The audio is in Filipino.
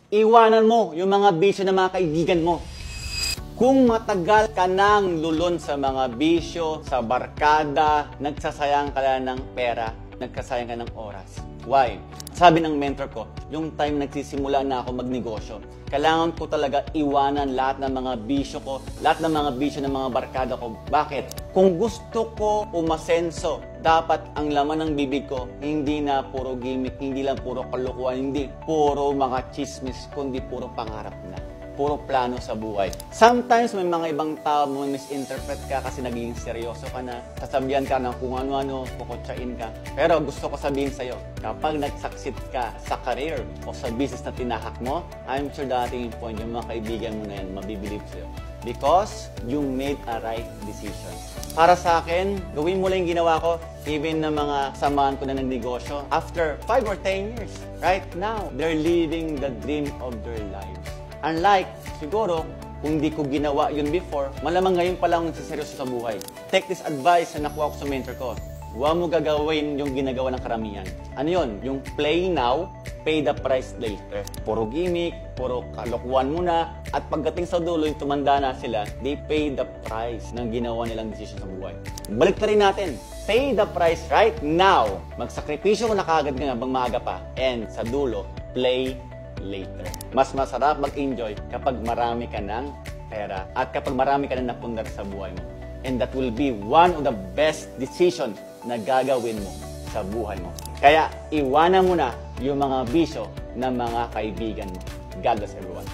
Iwanan mo yung mga bisyo ng mga kaibigan mo. Kung matagal ka nang lulon sa mga bisyo, sa barkada, nagsasayang ka na ng pera, nagsasayang ka ng oras. Why? Sabi ng mentor ko, yung time nagsisimula na ako magnegosyo, kailangan ko talaga iwanan lahat ng mga bisyo ko, lahat ng mga bisyo ng mga barkada ko. Bakit? Kung gusto ko umasenso, dapat ang laman ng bibig ko, hindi na puro gimmick, hindi lang puro kalukuhan, hindi puro mga chismis, kundi puro pangarap na. Puro plano sa buhay. Sometimes may mga ibang tao mo misinterpret ka kasi naging seryoso ka na, sasabihan ka ng kung ano-ano, kukutsain ka. Pero gusto ko sabihin sa'yo, kapag nag-succeed ka sa career o sa business na tinahak mo, I'm sure dating yung point, yung mga kaibigan mo na yan, mabibilib sa'yo. Because you made a right decision. Para sa akin, gawin mo lang yung ginawa ko, even na mga samahan ko na ng negosyo, after 5 or 10 years, right now, they're living the dream of their lives. Unlike, siguro, kung hindi ko ginawa yun before, malamang ngayon pa lang nagsiseryoso sa buhay. Take this advice na nakuha ko sa mentor ko. Huwag mo gagawin yung ginagawa ng karamihan. Ano yun? Yung play now, pay the price later. Puro gimmick, puro kalokohan muna, at pagdating sa dulo, yung tumanda na sila, they pay the price ng ginawa nilang decision sa buhay. Balik na rin natin. Pay the price right now. Magsakripisyo mo na kagad nga bang maaga pa. And sa dulo, play later. Mas masarap mag-enjoy kapag marami ka ng pera at kapag marami ka ng napundar sa buhay mo. And that will be one of the best decision na gagawin mo sa buhay mo. Kaya iwanan mo na yung mga bisyo ng mga kaibigan mo. God bless everyone.